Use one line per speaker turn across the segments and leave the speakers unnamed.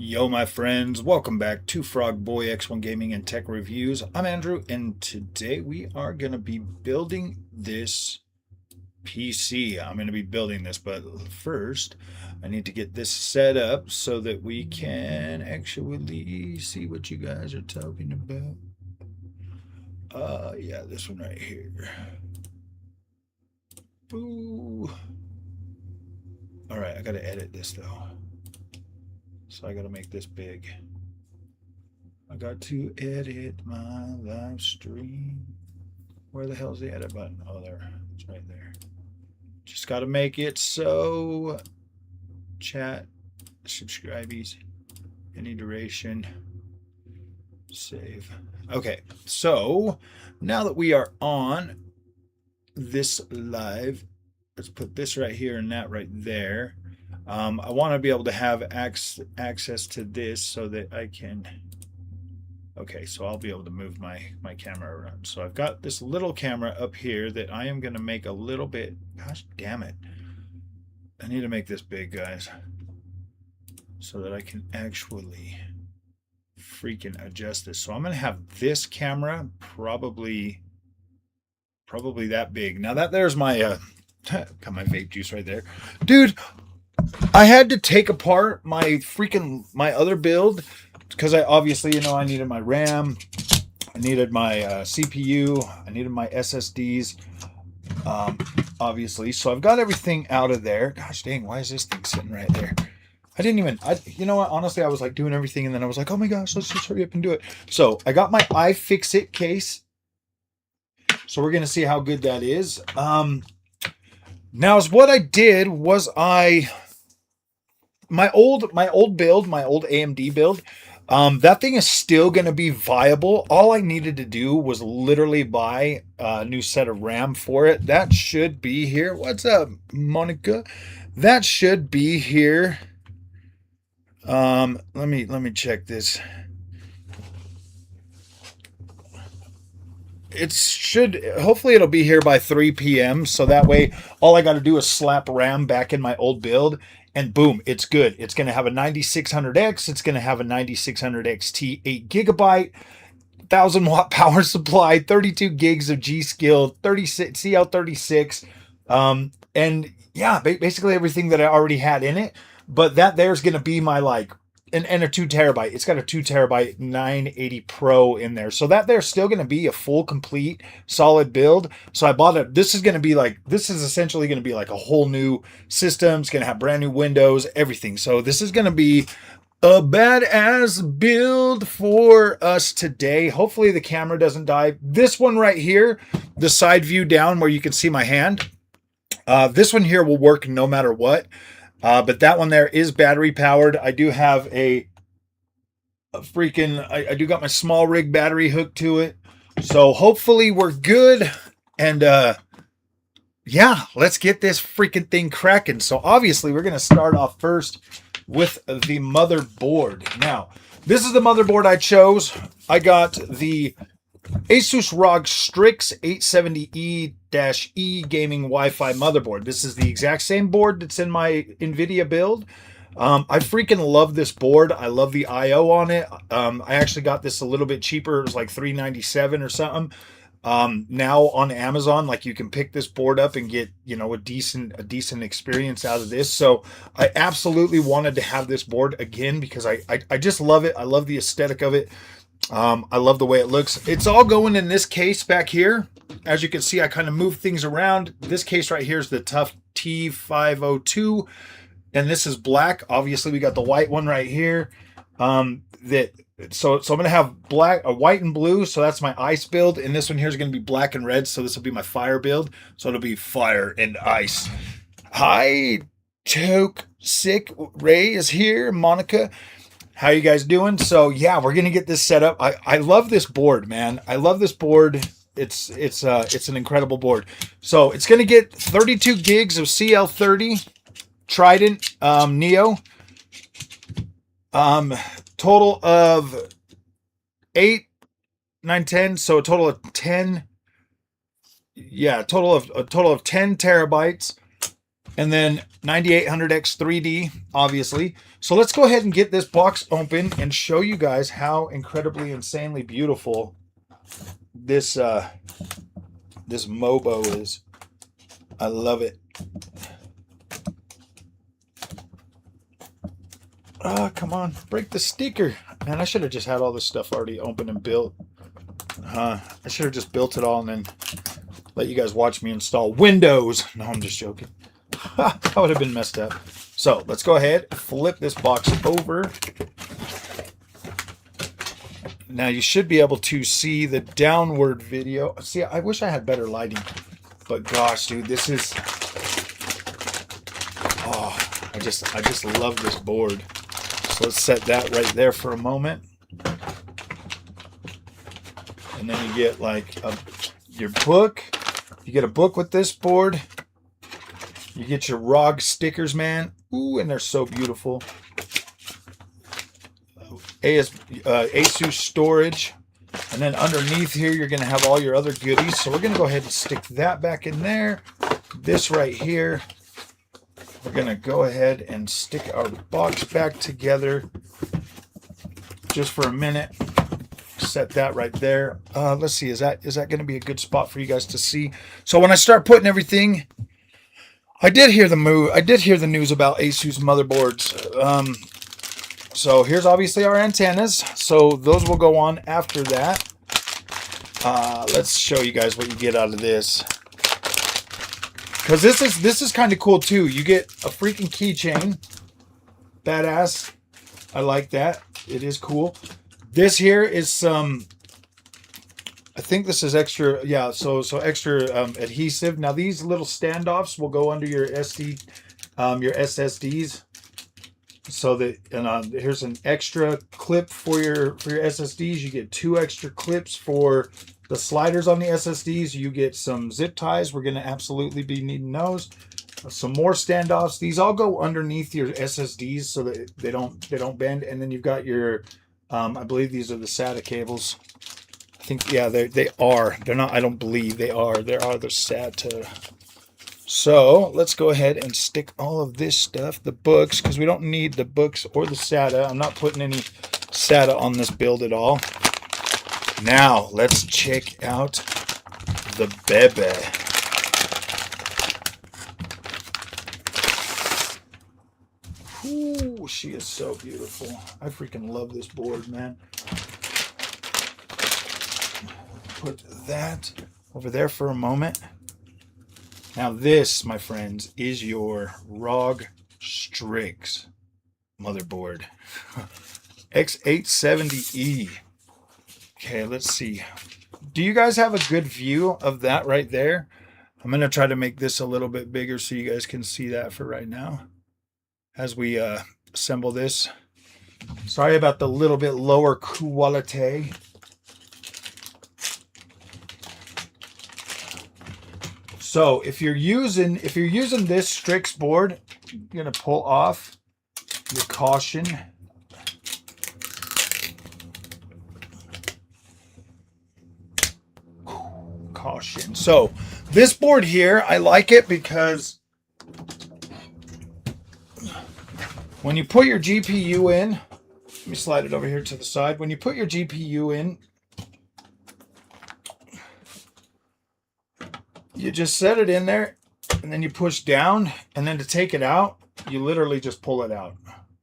Yo, my friends, welcome back to Frog Boy X1 Gaming and Tech Reviews. I'm Andrew, and today we are going to be building this PC. I'm going to be building this, but first, I need to get this set up so that we can actually see what you guys are talking about. Yeah, this one right here. Ooh. All right, I got to edit this though. So I got to make this big. I got to edit my live stream. Where the hell's the edit button? Oh, there. It's right there. Just got to make it so chat, subscribees, any duration, save. Okay, so now that we are on this live, let's put this right here and that right there. I want to be able to have access to this so that I can. Okay, so I'll be able to move my camera around. So I've got this little camera up here that I am going to make a little bit. Gosh damn it. I need to make this big, guys, so that I can actually freaking adjust this. So I'm going to have this camera probably that big. Now that there's my got my vape juice right there. Dude, I had to take apart my other build because I obviously, I needed my RAM, I needed my CPU, I needed my SSDs, obviously. So I've got everything out of there. Gosh dang, why is this thing sitting right there? I didn't even, you know what? Honestly, I was like doing everything, and then I was like, oh my gosh, let's just hurry up and do it. So I got my iFixit case. So we're gonna see how good that is. Now, what I did was my old build, my old AMD build, that thing is still going to be viable. All I needed to do was literally buy a new set of RAM for it. That should be here. What's up, Monica? That should be here. Let me check this. It should, hopefully it'll be here by 3 p.m. So that way all I got to do is slap RAM back in my old build and boom, it's good. It's going to have a 9600X. It's going to have a 9600 XT 8 gigabyte, 1000-watt power supply, 32 gigs of G Skill, 36 CL36. And yeah, basically everything that I already had in it. But that there's going to be my and a 2 terabyte. It's got a 2 terabyte 980 Pro in there. So that there's still going to be a full, complete, solid build. So I bought it. This is essentially going to be like a whole new system. It's going to have brand new windows, everything. So this is going to be a badass build for us today. Hopefully the camera doesn't die. This one right here, the side view down where you can see my hand. This one here will work no matter what. But that one there is battery powered. I do have I do got my small rig battery hooked to it. So hopefully we're good. And yeah, let's get this freaking thing cracking. So obviously we're going to start off first with the motherboard. Now, this is the motherboard I chose. I got the Asus ROG Strix 870E-E gaming Wi-Fi motherboard. This is the exact same board that's in my NVIDIA build. I freaking love this board. I love the I/O on it. I actually got this a little bit cheaper. It was like $397 or something. Now on Amazon, like you can pick this board up and get, a decent experience out of this. So I absolutely wanted to have this board again because I just love it. I love the aesthetic of it. I love the way it looks. It's all going in this case back here. As you can see, I kind of moved things around. This case right here is the Tough T502, and this is black. Obviously, we got the white one right here. So I'm gonna have black, white and blue. So that's my ice build, and this one here is gonna be black and red. So this will be my fire build. So it'll be fire and ice. Hi, Toke Sick Ray is here. Monica. How you guys doing? So yeah, we're gonna get this set up. I love this board, man. I love this board. It's an incredible board. So it's gonna get 32 gigs of CL30 Trident Neo. Total of 8, 9, 10. So a total of 10. Yeah, a total of 10 terabytes. And then 9800X 3D, obviously. So let's go ahead and get this box open and show you guys how incredibly, insanely beautiful this this Mobo is. I love it. Ah, come on, break the sticker. Man, I should have just had all this stuff already open and built. I should have just built it all and then let you guys watch me install Windows. No, I'm just joking. That would have been messed up. So let's go ahead, flip this box over. Now you should be able to see the downward video. See, I wish I had better lighting, but gosh, dude, this is, oh, I just love this board. So let's set that right there for a moment. And then you get like your book. You get a book with this board. You get your ROG stickers, man. Ooh, and they're so beautiful. ASUS storage. And then underneath here, you're going to have all your other goodies. So we're going to go ahead and stick that back in there. This right here. We're going to go ahead and stick our box back together just for a minute. Set that right there. Let's see, is that going to be a good spot for you guys to see? So when I start putting everything, I did hear the news about ASUS motherboards. So here's obviously our antennas. So those will go on after that. Let's show you guys what you get out of this. Because this is kind of cool too. You get a freaking keychain. Badass. I like that. It is cool. This here is some, I think this is extra, yeah, so extra adhesive. Now these little standoffs will go under your your SSDs. So that, and here's an extra clip for your SSDs. You get 2 extra clips for the sliders on the SSDs. You get some zip ties. We're going to absolutely be needing those. Some more standoffs. These all go underneath your SSDs so that they don't bend. And then you've got your, I believe these are the SATA cables. I think, yeah, they are. They're not, I don't believe they are. They are the SATA. So let's go ahead and stick all of this stuff, the books, because we don't need the books or the SATA. I'm not putting any SATA on this build at all. Now let's check out the Bebe. Ooh, she is so beautiful. I freaking love this board, man. Put that over there for a moment. Now this, my friends, is your ROG Strix motherboard. X870E. Okay, let's see. Do you guys have a good view of that right there? I'm going to try to make this a little bit bigger so you guys can see that for right now as we assemble this. Sorry about the little bit lower quality. So if you're using this Strix board, you're gonna pull off your caution. Caution. So this board here, I like it because when you put your GPU in, let me slide it over here to the side. When you put your GPU in, you just set it in there and then you push down, and then to take it out, you literally just pull it out.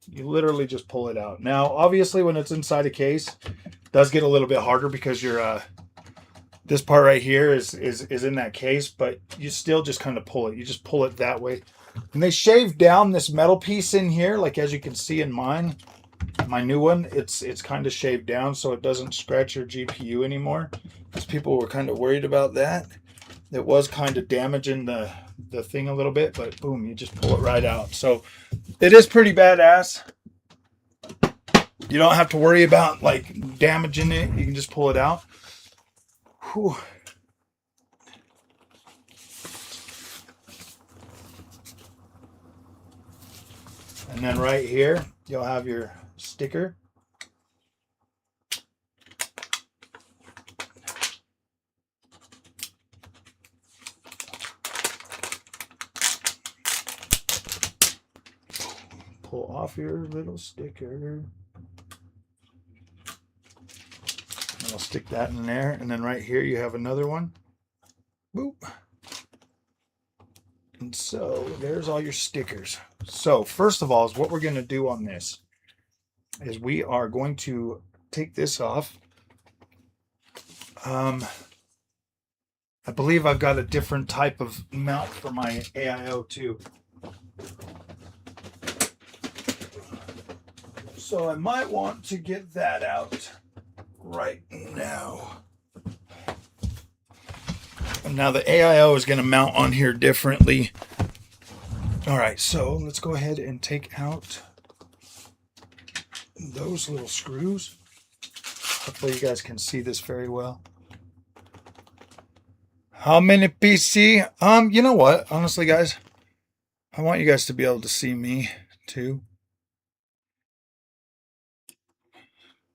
You literally just pull it out. Now, obviously, when it's inside a case, it does get a little bit harder because your this part right here is in that case, but you still just kind of pull it. You just pull it that way. And they shaved down this metal piece in here, like as you can see in mine, my new one, it's kind of shaved down so it doesn't scratch your GPU anymore. Because people were kind of worried about that. It was kind of damaging the thing a little bit, but boom, you just pull it right out. So it is pretty badass. You don't have to worry about like damaging it. You can just pull it out. Whew. And then right here, you'll have your sticker. pull off your little sticker. And I'll stick that in there. And then right here you have another one. Boop. And so there's all your stickers. So first of all, is what we're going to do on this is we are going to take this off. I believe I've got a different type of mount for my AIO too. So I might want to get that out right now. And now the AIO is going to mount on here differently. All right, so let's go ahead and take out those little screws. Hopefully you guys can see this very well. How many PC? You know what? Honestly, guys, I want you guys to be able to see me too.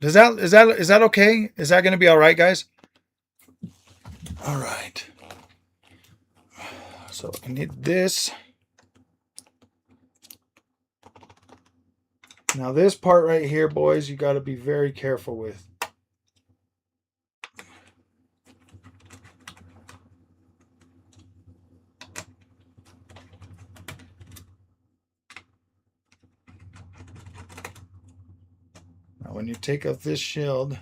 Is that okay? Is that going to be all right, guys? All right. So I need this. Now this part right here, boys, you got to be very careful with. When you take off this shield,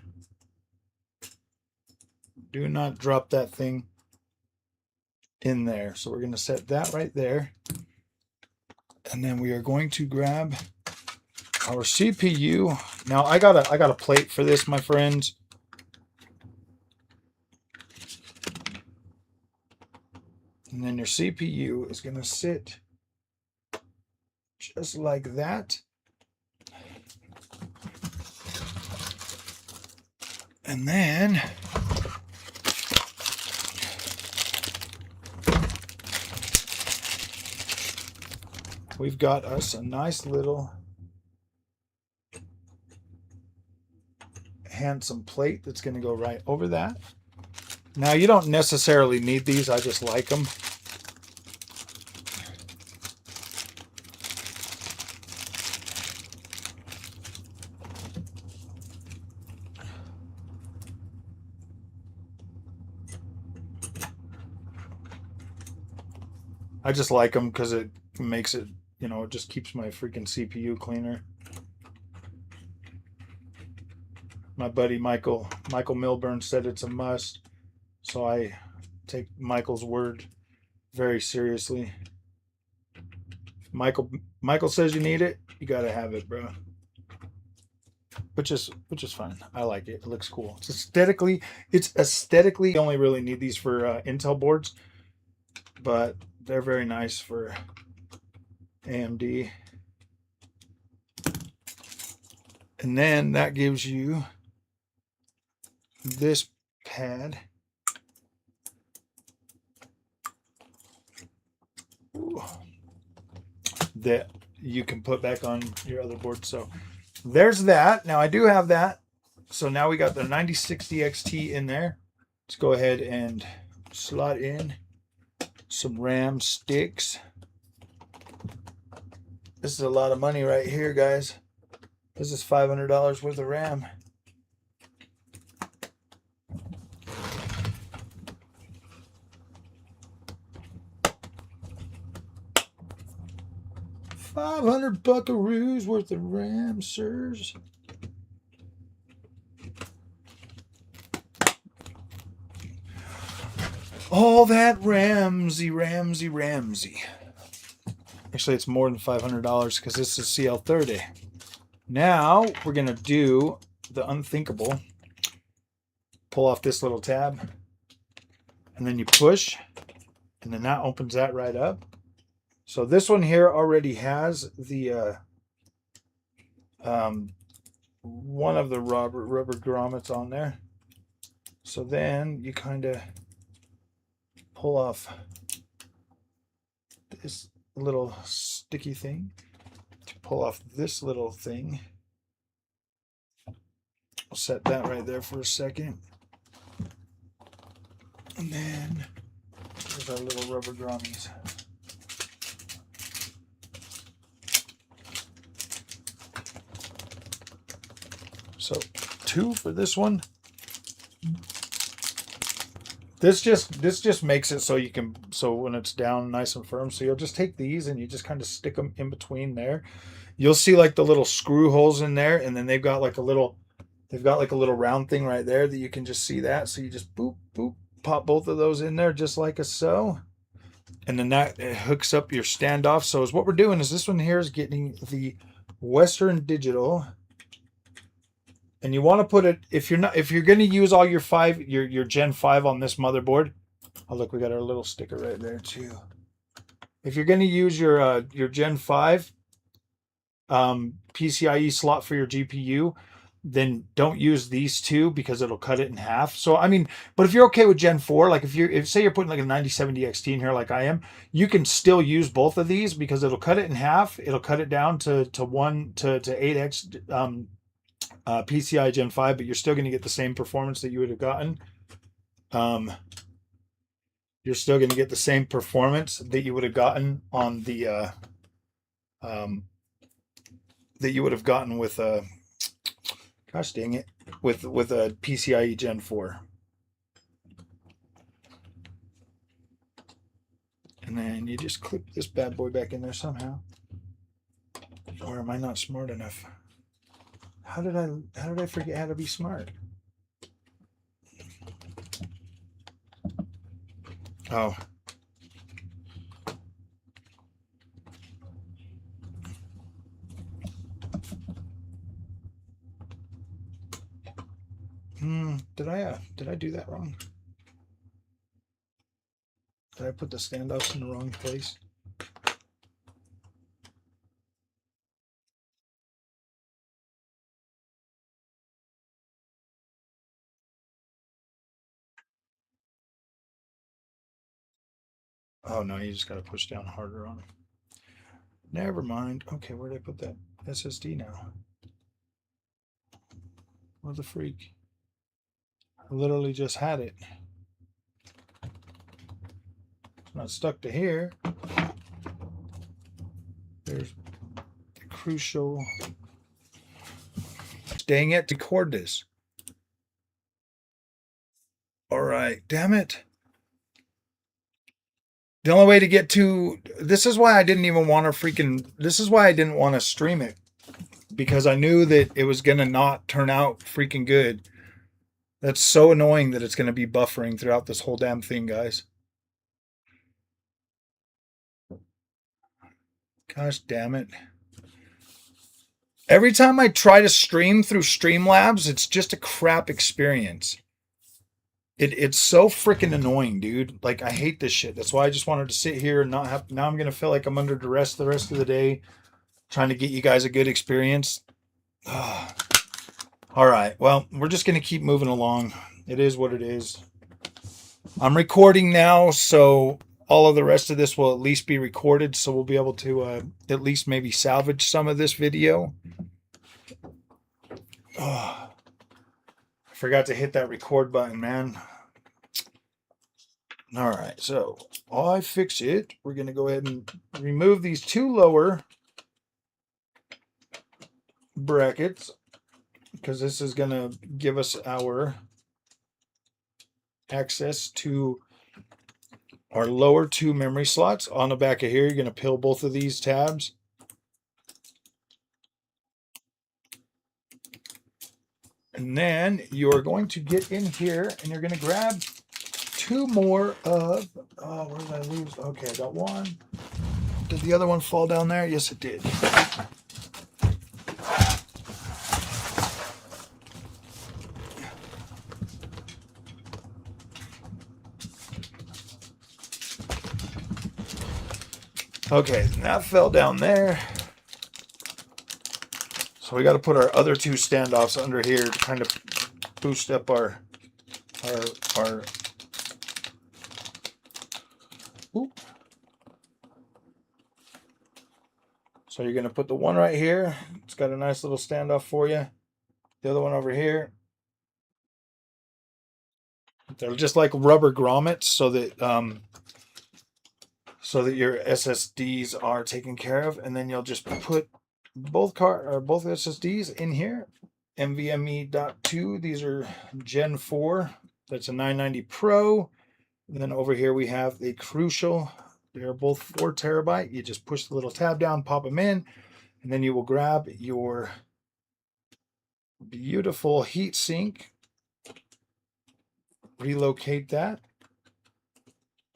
do not drop that thing in there. So we're going to set that right there. And then we are going to grab our CPU. Now I got a plate for this, my friends. And then your CPU is going to sit just like that. And then we've got us a nice little handsome plate that's going to go right over that. Now you don't necessarily need these, I just like them. I just like them because it makes it, you know, it just keeps my freaking CPU cleaner. My buddy Michael Milburn said it's a must, so I take Michael's word very seriously. Michael says you need it, you gotta have it, bro. Which is fine. I like it. It looks cool. It's aesthetically. You only really need these for Intel boards, but they're very nice for AMD. And then that gives you this pad. Ooh, that you can put back on your other board. So there's that. Now I do have that. So now we got the 9060 XT in there. Let's go ahead and slot in some RAM sticks. This is a lot of money right here, guys. This is $500 worth of RAM. $500 buckaroos worth of RAM, sirs. All that Ramsey. Actually, it's more than $500 because this is CL30. Now, we're going to do the unthinkable. Pull off this little tab. And then you push. And then that opens that right up. So this one here already has the one of the rubber grommets on there. So then you kind of pull off this little sticky thing to pull off this little thing. I'll set that right there for a second. And then there's our little rubber grommies. So 2 for this one. This just makes it so you can, so when it's down nice and firm, so you'll just take these and you just kind of stick them in between there. You'll see like the little screw holes in there, and then they've got like a little round thing right there that you can just see that. So you just boop boop pop both of those in there just like so, and then that hooks up your standoff. So is what we're doing is this one here is getting the Western Digital. And you want to put it, if you're going to use all your your Gen 5 on this motherboard. Oh, look, we got our little sticker right there too. If you're going to use your Gen 5 PCIe slot for your GPU, then don't use these two because it'll cut it in half. So I mean, but if you're okay with Gen 4, like if say you're putting like a 9070 XT in here like I am, you can still use both of these because it'll cut it in half. It'll cut it down to 8x PCI Gen 5, but you're still going to get the same performance that you would have gotten. You're still going to get the same performance that you would have gotten on the that you would have gotten with gosh dang it, with a PCIe Gen 4. And then you just clip this bad boy back in there somehow. Or am I not smart enough? How did I forget how to be smart? Oh. Did I do that wrong? Did I put the standoffs in the wrong place? Oh no, you just got to push down harder on it. Never mind. Okay, where did I put that SSD now? What the freak? I literally just had it. It's not stuck to here. There's the crucial. Dang it, record this. All right, damn it. The only way to get to this is why I didn't even want to this is why I didn't want to stream it, because I knew that it was gonna not turn out freaking good. That's so annoying that it's gonna be buffering throughout this whole damn thing, guys. Gosh damn it. Every time I try to stream through Streamlabs, it's just a crap experience. It's so freaking annoying, dude. Like, I hate this shit. That's why I just wanted to sit here and not have. Now I'm going to feel like I'm under duress the rest of the day trying to get you guys a good experience. All right. Well, we're just going to keep moving along. It is what it is. I'm recording now, so all of the rest of this will at least be recorded, so we'll be able to at least maybe salvage some of this video. I forgot to hit that record button, man. All right, so while I fix it, we're going to go ahead and remove these two lower brackets, because this is going to give us our access to our lower two memory slots. On the back of here, you're going to peel both of these tabs. And then you're going to get in here and you're going to grab two more of, oh, where did I lose? Okay, I got one. Did the other one fall down there? Yes, it did. Okay, that fell down there. So we got to put our other two standoffs under here to kind of boost up our Oop. So you're going to put the one right here. It's got a nice little standoff for you. The other one over here. They're just like rubber grommets so that your SSDs are taken care of, and then you'll just put both SSDs in here, NVMe.2. These are Gen 4. That's a 990 Pro. And then over here we have the Crucial. They're both 4 terabyte. You just push the little tab down, pop them in, and then you will grab your beautiful heat sink, relocate that,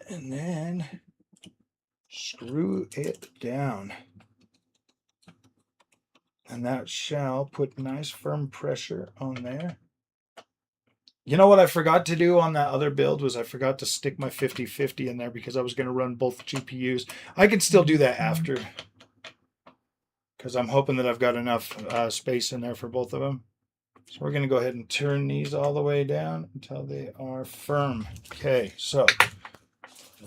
and then screw it down. And that shall put nice firm pressure on there. You know what I forgot to do on that other build was I forgot to stick my 5050 in there because I was going to run both GPUs. I can still do that after because I'm hoping that I've got enough space in there for both of them. So we're going to go ahead and turn these all the way down until they are firm. Okay, so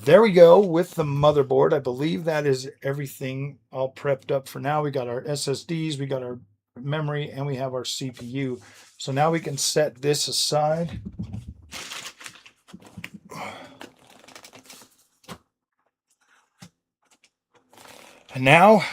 there we go with the motherboard. I believe that is everything all prepped up for now. We got our SSDs, we got our memory, and we have our CPU. So now we can set this aside. And now